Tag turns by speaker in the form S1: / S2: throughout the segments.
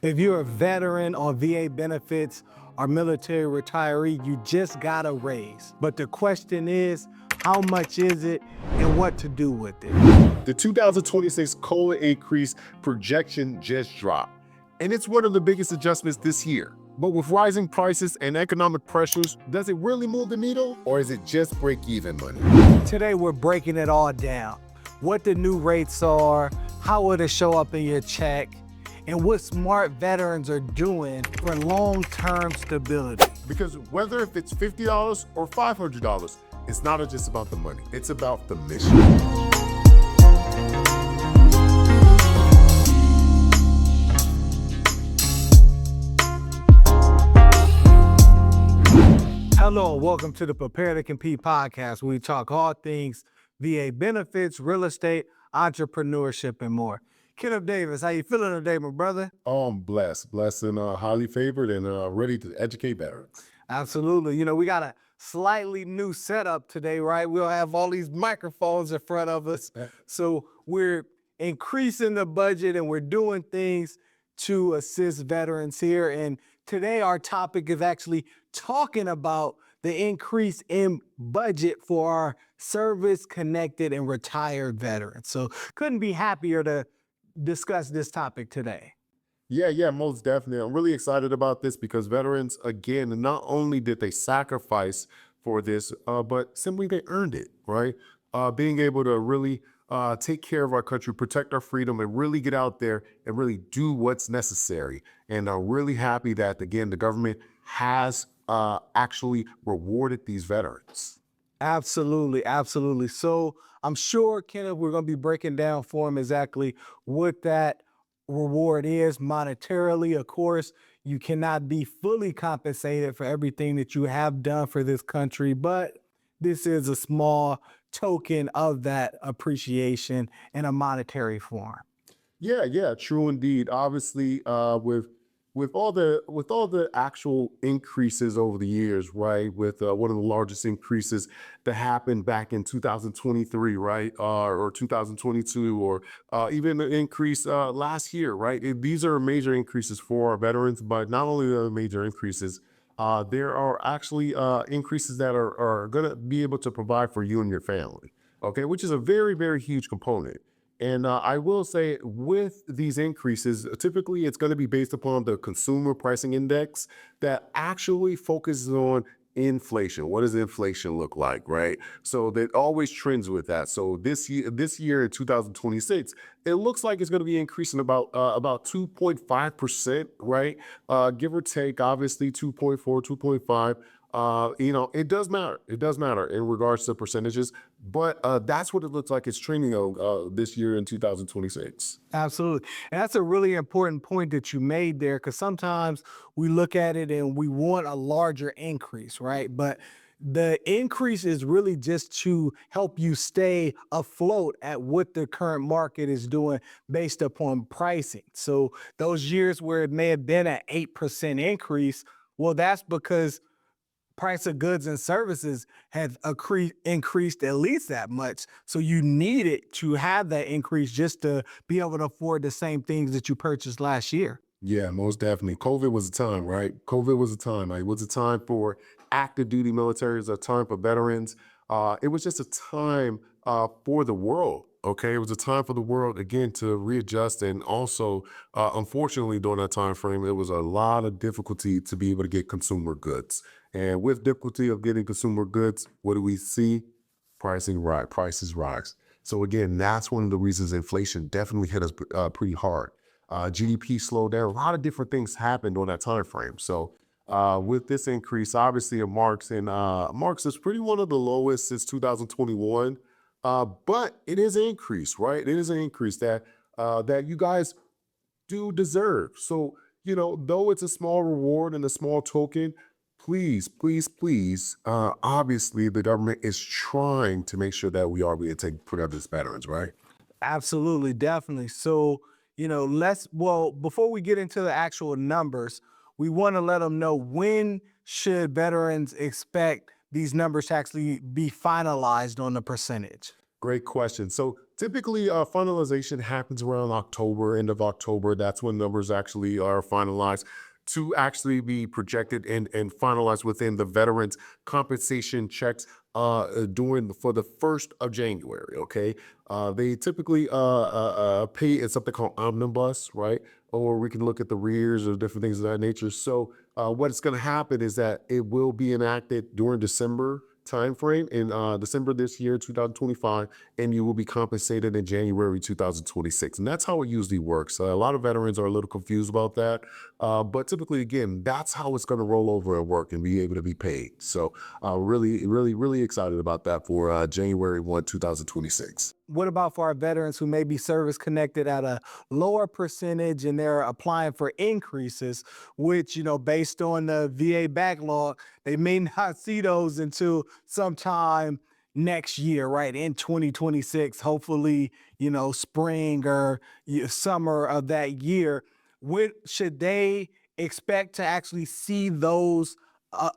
S1: If you're a veteran on VA benefits or military retiree, you just got a raise. But the question is, how much is it and what to do with it?
S2: The 2026 COLA increase projection just dropped, and it's one of the biggest adjustments this year. But with rising prices and economic pressures, does it really move the needle, or is it just break-even money?
S1: Today, we're breaking it all down. What the new rates are, how it'll show up in your check, and what smart veterans are doing for long-term stability.
S2: Because whether if it's $50 or $500, it's not just about the money, it's about the mission.
S1: Hello, and welcome to the Prepare to Compete podcast, where we talk all things VA benefits, real estate, entrepreneurship, and more. Kenneth Davis, how you feeling today, my brother?
S2: Oh, I'm blessed and highly favored and ready to educate veterans.
S1: Absolutely. You know, we got a slightly new setup today, right? We'll have all these microphones in front of us. So we're increasing the budget and we're doing things to assist veterans here. And today our topic is actually talking about the increase in budget for our service-connected and retired veterans. So couldn't be happier to discuss this topic today.
S2: Yeah, most definitely. I'm really excited about this because veterans, again, not only did they sacrifice for this, but simply they earned it, right? Being able to really take care of our country, protect our freedom, and really get out there and really do what's necessary. And I'm really happy that, again, the government has actually rewarded these veterans.
S1: Absolutely, absolutely. So I'm sure, Kenneth, we're going to be breaking down for him exactly what that reward is monetarily. Of course, you cannot be fully compensated for everything that you have done for this country, but this is a small token of that appreciation in a monetary form.
S2: Yeah, true indeed. Obviously, with all the actual increases over the years, right? With one of the largest increases that happened back in 2023, right, or 2022, or even the increase last year, right? These are major increases for our veterans, but not only are major increases, there are actually increases that are going to be able to provide for you and your family, okay, which is a very, very huge component. And I will say with these increases, typically it's going to be based upon the consumer pricing index that actually focuses on inflation. What does inflation look like, right? So that always trends with that. So this year in 2026, it looks like it's going to be increasing about 2.5%, right? Give or take, obviously 2.4, 2.5. It does matter. It does matter in regards to percentages, but that's what it looks like it's trending this year in 2026.
S1: Absolutely. And that's a really important point that you made there, because sometimes we look at it and we want a larger increase, right? But the increase is really just to help you stay afloat at what the current market is doing based upon pricing. So those years where it may have been an 8% increase, well, that's because price of goods and services have increased at least that much. So you needed to have that increase just to be able to afford the same things that you purchased last year.
S2: Yeah, most definitely. COVID was a time, right? COVID was a time. It was a time for active duty military. It was a time for veterans. It was just a time for the world. Okay, it was a time for the world again to readjust, and also, unfortunately, during that time frame, it was a lot of difficulty to be able to get consumer goods. And with difficulty of getting consumer goods, what do we see? Prices rise. So again, that's one of the reasons inflation definitely hit us pretty hard. GDP slowed down. A lot of different things happened on that time frame. So with this increase, obviously it marks is pretty one of the lowest since 2021. But it is an increase, right? It is an increase that you guys do deserve. So, though it's a small reward and a small token, please, obviously the government is trying to make sure that we are able to take care of these veterans, right?
S1: Absolutely, definitely. So, before we get into the actual numbers, we want to let them know, when should veterans expect these numbers to actually be finalized on the percentage?
S2: Great question. So typically, finalization happens around October, end of October. That's when numbers actually are finalized to actually be projected and finalized within the veterans compensation checks during for the 1st of January. Okay, they typically pay in something called omnibus, right? Or we can look at the rears or different things of that nature. So what's going to happen is that it will be enacted during December timeframe in December this year, 2025, and you will be compensated in January 2026. And that's how it usually works. A lot of veterans are a little confused about that, but typically, again, that's how it's going to roll over and work and be able to be paid. So, really excited about that for January 1, 2026.
S1: What about for our veterans who may be service connected at a lower percentage and they're applying for increases, which, based on the VA backlog, they may not see those until sometime next year, right? In 2026, hopefully, spring or summer of that year. When should they expect to actually see those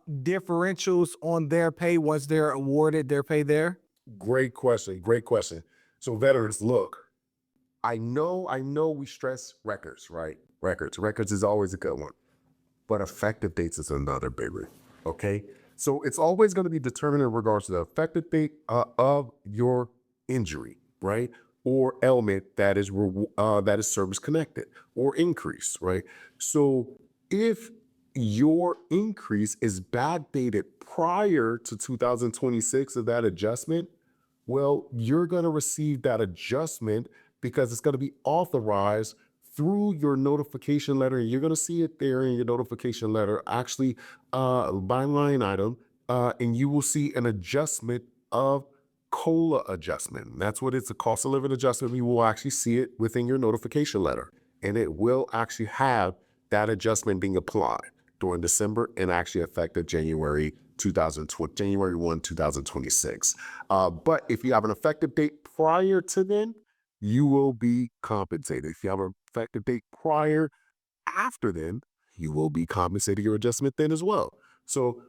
S1: differentials on their pay once they're awarded their pay there?
S2: Great question. Great question. So, veterans, look, I know we stress records, right? Records is always a good one, but effective dates is another big one. Okay. So it's always going to be determined in regards to the effective date of your injury, right? Or ailment that is service connected or increase, right? So if your increase is backdated prior to 2026 of that adjustment, well, you're going to receive that adjustment because it's going to be authorized through your notification letter. You're going to see it there in your notification letter, actually by line item, and you will see an adjustment of COLA adjustment. That's what it's, a cost of living adjustment. You will actually see it within your notification letter, and it will actually have that adjustment being applied during December and actually effective January 2020, January 1, 2026. But if you have an effective date prior to then, you will be compensated. If you have an effective date prior, after then, you will be compensated your adjustment then as well. So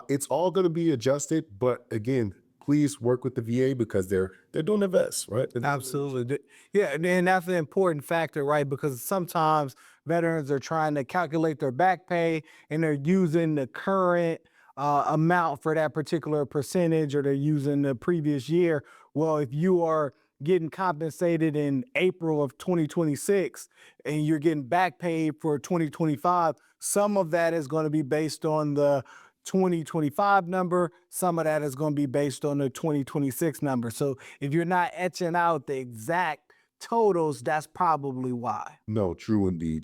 S2: it's all going to be adjusted. But again, please work with the VA because they're doing their best, right?
S1: Absolutely. Yeah, and that's an important factor, right? Because sometimes veterans are trying to calculate their back pay and they're using the current amount for that particular percentage, or they're using the previous year. Well, if you are getting compensated in April of 2026 and you're getting back paid for 2025, some of that is going to be based on the 2025 number, some of that is going to be based on the 2026 number. So if you're not etching out the exact totals, that's probably why.
S2: No, true indeed,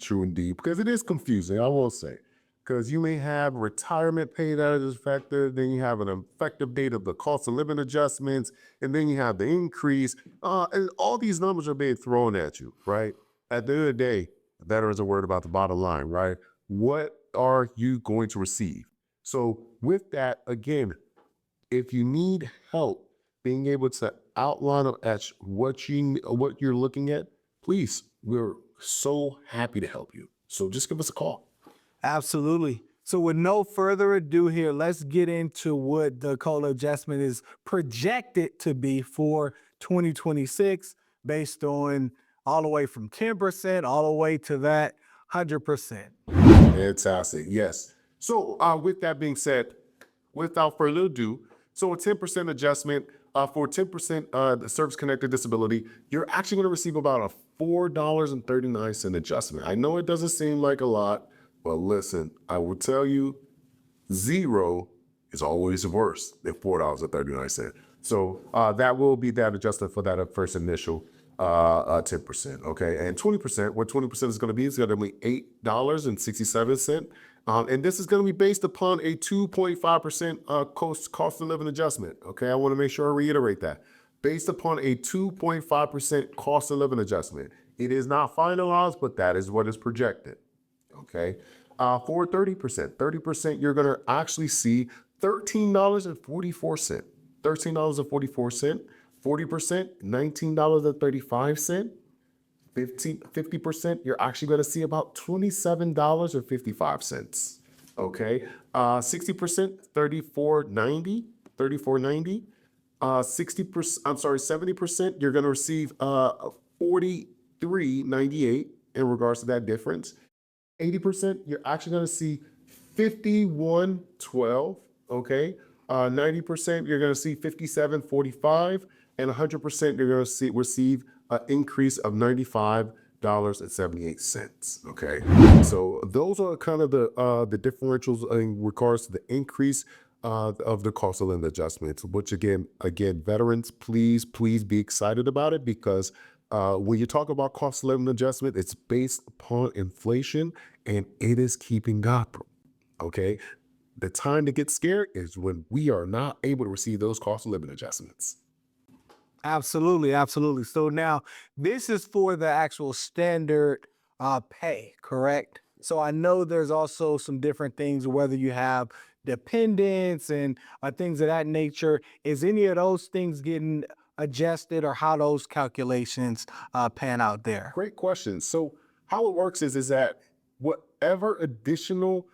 S2: because it is confusing, I will say. Because you may have retirement pay that is effective, then you have an effective date of the cost of living adjustments, and then you have the increase. And all these numbers are being thrown at you, right? At the end of the day, veterans are worried about the bottom line, right? What are you going to receive? So, with that, again, if you need help being able to outline or etch what you're looking at, please, we're so happy to help you. So just give us a call.
S1: Absolutely. So with no further ado here, let's get into what the COLA adjustment is projected to be for 2026 based on all the way from 10% all the way to that 100%.
S2: Fantastic. Yes. So with that being said, without further ado, so a 10% adjustment for 10% the service connected disability, you're actually going to receive about a $4.39 adjustment. I know it doesn't seem like a lot, but listen, I will tell you, zero is always worse than $4.39. So that will be that adjustment for that first initial 10%. Okay, and 20%. What 20% is going to be is going to be $8.67. And this is going to be based upon a 2.5% cost of living adjustment. Okay, I want to make sure I reiterate that. Based upon a 2.5% cost of living adjustment. It is not finalized, but that is what is projected. Okay. For 30%, you're going to actually see $13.44. $13.44. 40%, $19.35. 50%, you're actually going to see about $27.55. Okay. 60%, $34.90. $34.90. 60%, I'm sorry, 70%, you're going to receive 43.98 in regards to that difference. 80%, you're actually going to see 51.12. Okay. 90%, you're going to see 57.45, and 100%, you're going to see receive an increase of $95.78. Okay. So those are kind of the differentials in regards to the increase of the cost of living adjustments, which again, veterans, please be excited about it, because when you talk about cost of living adjustment, it's based upon inflation, and it is keeping up. Okay. The time to get scared is when we are not able to receive those cost of living adjustments.
S1: Absolutely, absolutely. So now this is for the actual standard pay, correct? So I know there's also some different things, whether you have dependents and things of that nature. Is any of those things getting adjusted, or how those calculations pan out there?
S2: Great question. So how it works is that whatever additional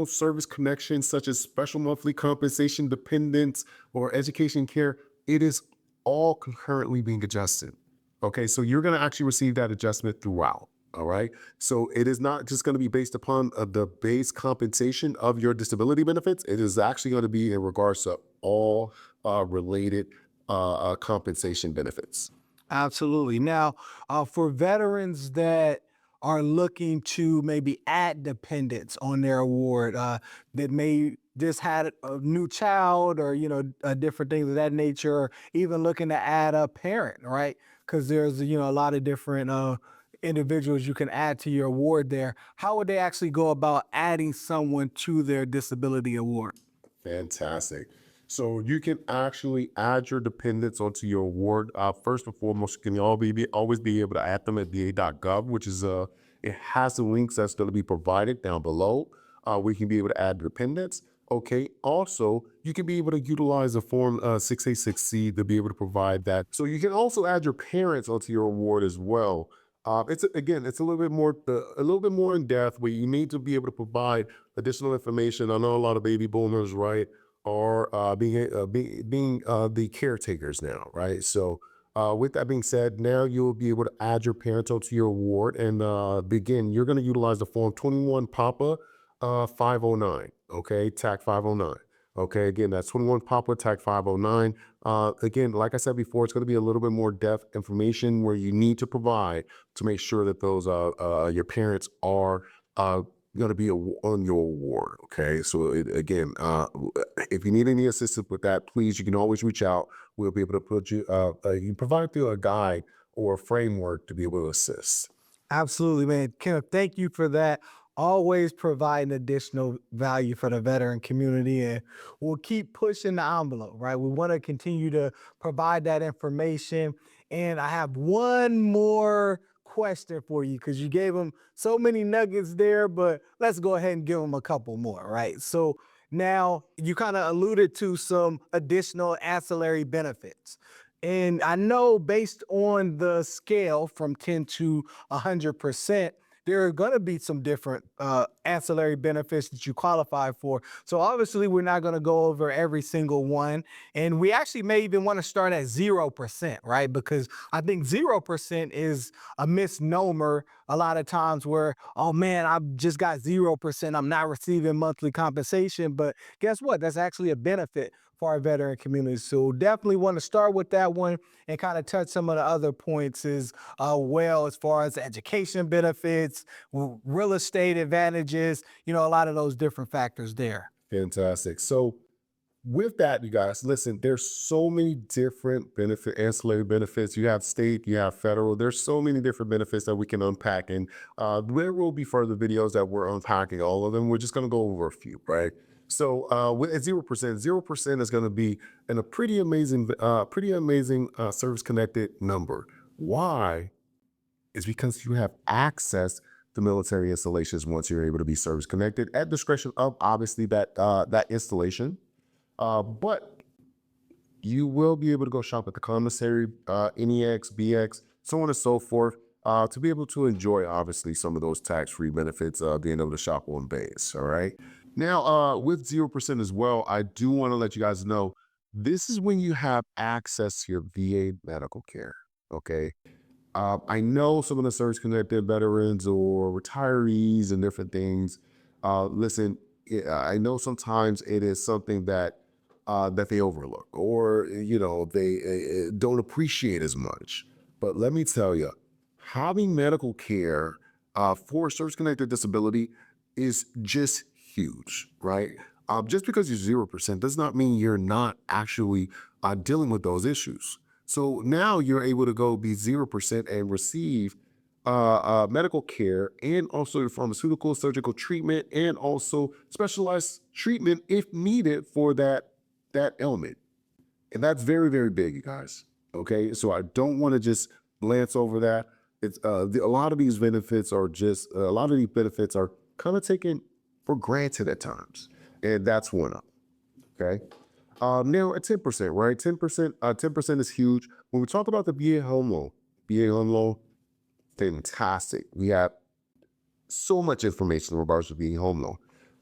S2: service connections, such as special monthly compensation, dependents, or education care, it is all concurrently being adjusted. Okay, so you're going to actually receive that adjustment throughout. All right, so it is not just going to be based upon the base compensation of your disability benefits. It is actually going to be in regards to all related compensation benefits.
S1: Absolutely. Now, for veterans that are looking to maybe add dependents on their award, that may just had a new child, or different things of that nature, or even looking to add a parent, right? Because there's a lot of different individuals you can add to your award there. How would they actually go about adding someone to their disability award?
S2: Fantastic. So you can actually add your dependents onto your award. First and foremost, you can always be able to add them at va.gov, which is it has the links that's going to be provided down below. We can be able to add dependents. Okay. Also, you can be able to utilize the form 686C to be able to provide that. So you can also add your parents onto your award as well. It's a little bit more in depth, where you need to be able to provide additional information. I know a lot of baby boomers, right, are being the caretakers now, right? So, with that being said, now you'll be able to add your parents onto your award, and begin. You're going to utilize the form 21 Papa 509. Okay, TAC 509. Okay, again, that's 21 Papa TAC 509. Again, like I said before, it's going to be a little bit more depth information where you need to provide to make sure that those your parents are going to be on your award. Okay, so again, if you need any assistance with that, please, you can always reach out. We'll be able to put you can provide through a guide or a framework to be able to assist.
S1: Absolutely, man. Kenneth, thank you for that. Always providing additional value for the veteran community, and we'll keep pushing the envelope, right? We want to continue to provide that information. And I have one more question for you, because you gave them so many nuggets there, but let's go ahead and give them a couple more, right? So now you kind of alluded to some additional ancillary benefits. And I know, based on the scale from 10 to 100%, there are going to be some different ancillary benefits that you qualify for. So obviously, we're not going to go over every single one. And we actually may even want to start at 0%, right? Because I think 0% is a misnomer a lot of times, where, oh man, I've just got 0%. I'm not receiving monthly compensation. But guess what? That's actually a benefit for our veteran community. So definitely want to start with that one, and kind of touch some of the other points as well, as far as education benefits, real estate advantages, a lot of those different factors there.
S2: Fantastic. So with that, you guys, listen, there's so many different ancillary benefits. You have state, you have federal. There's so many different benefits that we can unpack. And there will be further videos that we're unpacking all of them. We're just going to go over a few, right? So with at 0%, 0% is going to be in a pretty amazing service connected number. Why? Is because you have access to military installations once you're able to be service connected at discretion of obviously that installation. But you will be able to go shop at the commissary, NEX, BX, so on and so forth, to be able to enjoy obviously some of those tax-free benefits, being able to shop on base. All right. Now, with 0% as well, I do want to let you guys know This is when you have access to your VA medical care. Okay. I know some of the service connected veterans or retirees and different things. Listen, I know sometimes it is something that they overlook or they don't appreciate as much. But let me tell you, having medical care for service connected disability is just huge, right? Just because you're 0% does not mean you're not actually dealing with those issues. So now you're able to go be 0% and receive medical care and also pharmaceutical, surgical treatment, and also specialized treatment if needed for that ailment. And that's very, very big, you guys. Okay, so I don't want to just glance over that. It's a lot of these benefits are just a lot of these benefits are kind of taken for granted at times, and that's one of them. Okay. Now at 10%, right? 10% is huge. When we talk about the BA home loan, fantastic. We have so much information in regards to being home loan.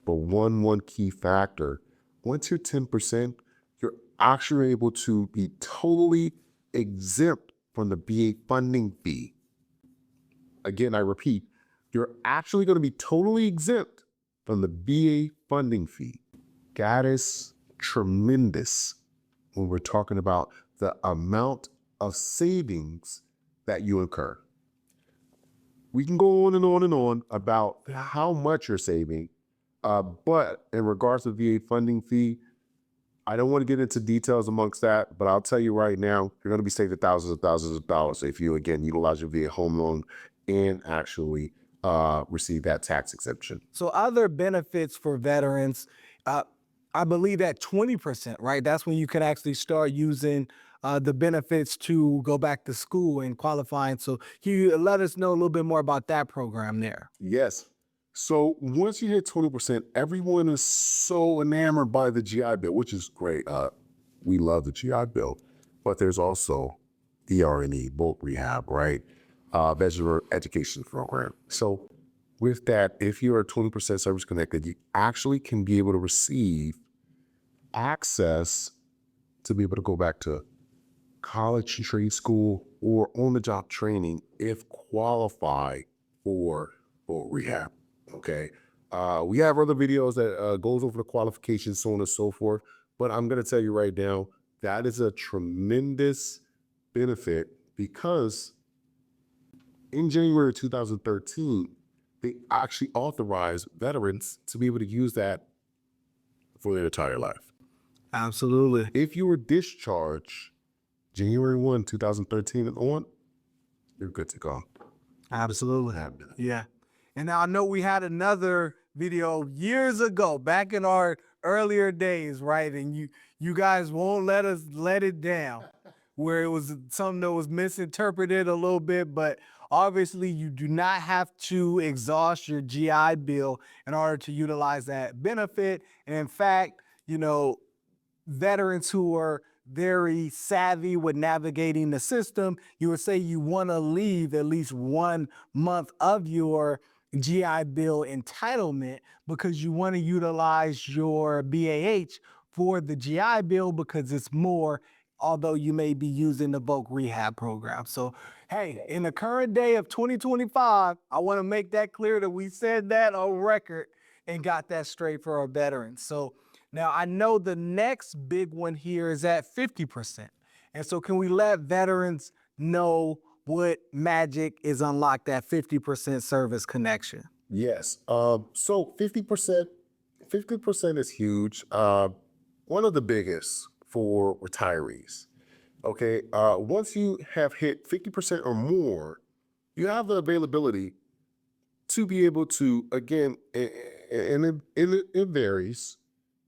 S2: But one key factor, once you're 10%, you're actually able to be totally exempt from the BA funding fee. Again, I repeat, you're actually going to be totally exempt from the BA funding fee. That is tremendous when we're talking about the amount of savings that you incur. We can go on and on and on about how much you're saving, but in regards to VA funding fee, I don't want to get into details amongst that, but I'll tell you right now, you're going to be saving thousands of dollars if you, again, utilize your VA home loan and actually receive that tax exemption.
S1: So other benefits for veterans, uh, I believe at 20%, right? That's when you can actually start using the benefits to go back to school and qualifying. So can you let us know a little bit more about that program there?
S2: Yes. So once you hit 20%, everyone is so enamored by the GI Bill, which is great. We love the GI Bill, but there's also ERNE, bulk rehab, right? Veteran Education Program. So with that, if you're 20% service connected, you actually can be able to receive access to be able to go back to college, trade school, or on-the-job training if qualified for rehab. Okay. We have other videos that goes over the qualifications, so on and so forth. But I'm going to tell you right now, that is a tremendous benefit because in January 2013, they actually authorized veterans to be able to use that for their entire life.
S1: Absolutely.
S2: If you were discharged January 1, 2013 and on, you're good to go.
S1: Absolutely. Yeah. And now I know we had another video years ago, back in our earlier days, right? And you guys won't let us let it down, where it was something that was misinterpreted a little bit, but obviously you do not have to exhaust your GI Bill in order to utilize that benefit. And in fact, veterans who are very savvy with navigating the system, you would say you want to leave at least 1 month of your GI Bill entitlement because you want to utilize your BAH for the GI Bill because it's more, although you may be using the bulk rehab program. So, hey, in the current day of 2025, I want to make that clear that we said that on record and got that straight for our veterans. So, now, I know the next big one here is at 50%. And so, can we let veterans know what magic is unlocked at 50% service connection?
S2: Yes. So 50% is huge. One of the biggest for retirees. Okay. Once you have hit 50% or more, you have the availability to be able to, again, and it varies.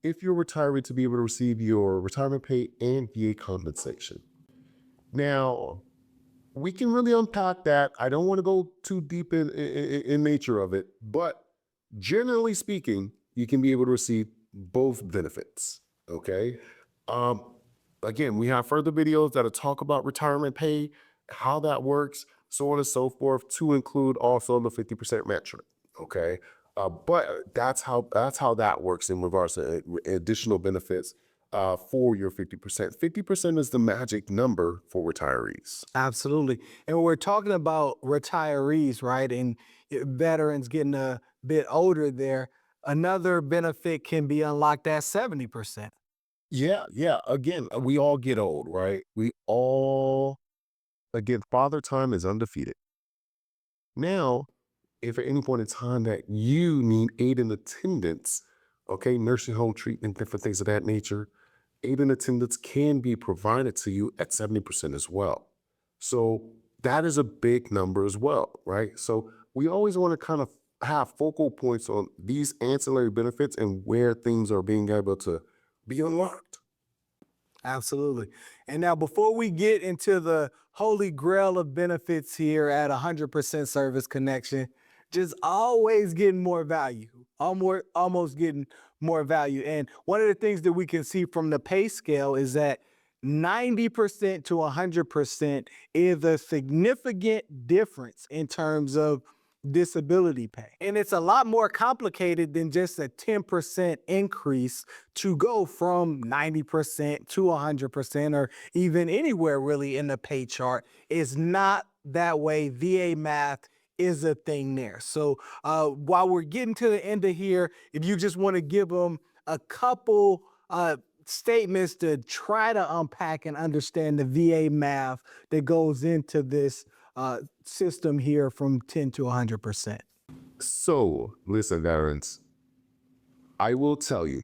S2: If you're retiring, to be able to receive your retirement pay and VA compensation. Now, we can really unpack that. I don't want to go too deep in nature of it, but generally speaking, you can be able to receive both benefits. Okay. Um, Again, we have further videos that'll talk about retirement pay, how that works, so on and so forth, to include also the 50% metric. Okay. But that's how that works in regards to additional benefits. for your 50%. 50% is the magic number for retirees.
S1: Absolutely. And we're talking about retirees, right? And veterans getting a bit older there. Another benefit can be unlocked at 70%.
S2: Yeah, yeah. Again, we all get old, right? We all, again, father time is undefeated. Now, if at any point in time that you need aid in attendance, okay, nursing home treatment, different things of that nature, aid in attendance can be provided to you at 70% as well. So that is a big number as well, right? So we always want to kind of have focal points on these ancillary benefits and where things are being able to be unlocked.
S1: Absolutely. And now, before we get into the holy grail of benefits here at 100% service connection, just always getting more value, almost getting more value. And one of the things that we can see from the pay scale is that 90% to 100% is a significant difference in terms of disability pay. And it's a lot more complicated than just a 10% increase to go from 90% to 100% or even anywhere really in the pay chart. Is not that way. VA math is a thing there. So while we're getting to the end of here, if you just want to give them a couple statements to try to unpack and understand the VA math that goes into this system here from 10 to 100%.
S2: So, listen, veterans, I will tell you,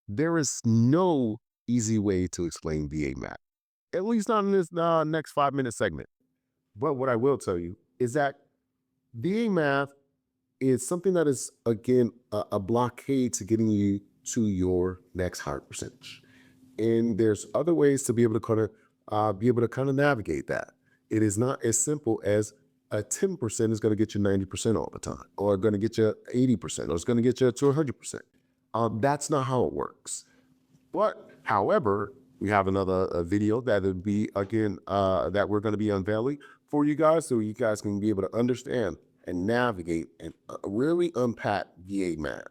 S2: there is no easy way to explain VA math, at least not in this next 5 minute segment. But what I will tell you is that VA math is something that is, again, a blockade to getting you to your next higher percentage. And there's other ways to be able to kind of navigate that. It is not as simple as a 10% is going to get you 90% all the time, or going to get you 80%, or it's going to get you to 100%. That's not how it works. But however, we have another video that would be, again, that we're going to be unveiling for you guys, so you guys can be able to understand and navigate and really unpack VA math.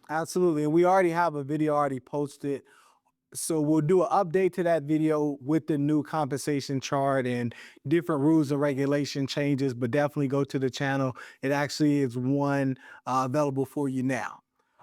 S1: Absolutely. And we already have a video already posted. So we'll do an update to that video with the new compensation chart and different rules and regulation changes, but definitely go to the channel. It actually is one available for you now.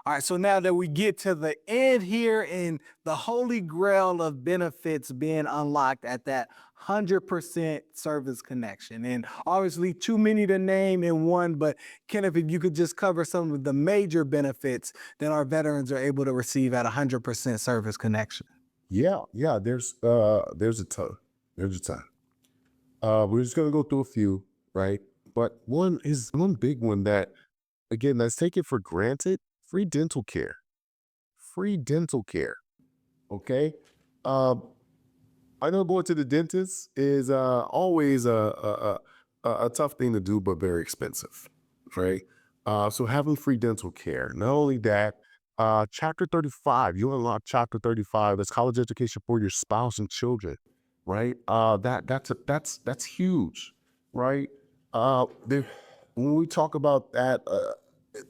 S1: All right, so now that we get to the end here and the holy grail of benefits being unlocked at that 100% service connection. And obviously too many to name in one, but Kenneth, if you could just cover some of the major benefits that our veterans are able to receive at 100% service connection.
S2: Yeah, yeah. There's a ton. There's a ton. We're just gonna go through a few, right? But one big one that, again, let's take it for granted: free dental care. Free dental care. Okay. Um, I know going to the dentist is always a tough thing to do, but very expensive, right? So having free dental care. Not only that, Chapter 35, you unlock Chapter 35. That's college education for your spouse and children, right? That's huge, right? There, when we talk about that,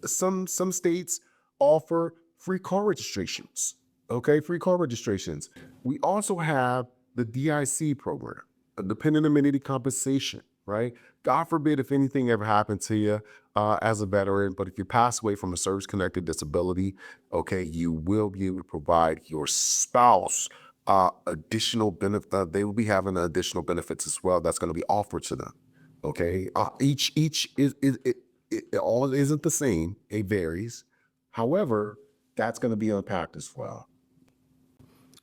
S2: some states offer free car registrations. Okay, free car registrations. We also have the DIC program, a dependent amenity compensation, right? God forbid if anything ever happened to you as a veteran, but if you pass away from a service-connected disability, okay, you will be able to provide your spouse additional benefit. They will be having additional benefits as well. That's going to be offered to them. Okay, each it all isn't the same. It varies. However, that's going to be unpacked as well.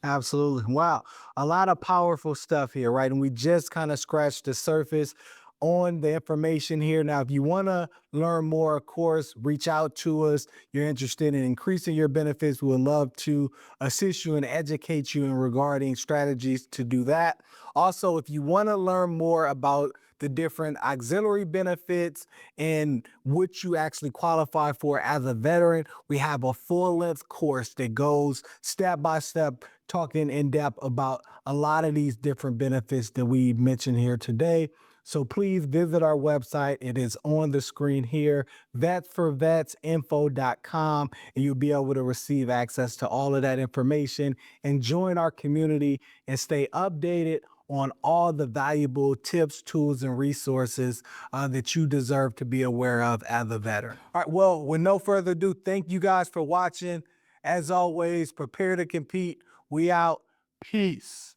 S1: Absolutely. Wow. A lot of powerful stuff here, right? And we just kind of scratched the surface on the information here. Now, if you want to learn more, of course, reach out to us. You're interested in increasing your benefits. We would love to assist you and educate you in regarding strategies to do that. Also, if you want to learn more about the different auxiliary benefits and what you actually qualify for as a veteran, we have a full-length course that goes step by step, talking in depth about a lot of these different benefits that we mentioned here today. So please visit our website. It is on the screen here, vetsforvetsinfo.com, and you'll be able to receive access to all of that information and join our community and stay updated on all the valuable tips, tools, and resources that you deserve to be aware of as a veteran. All right, well, with no further ado, thank you guys for watching. As always, prepare to compete. We out. Peace.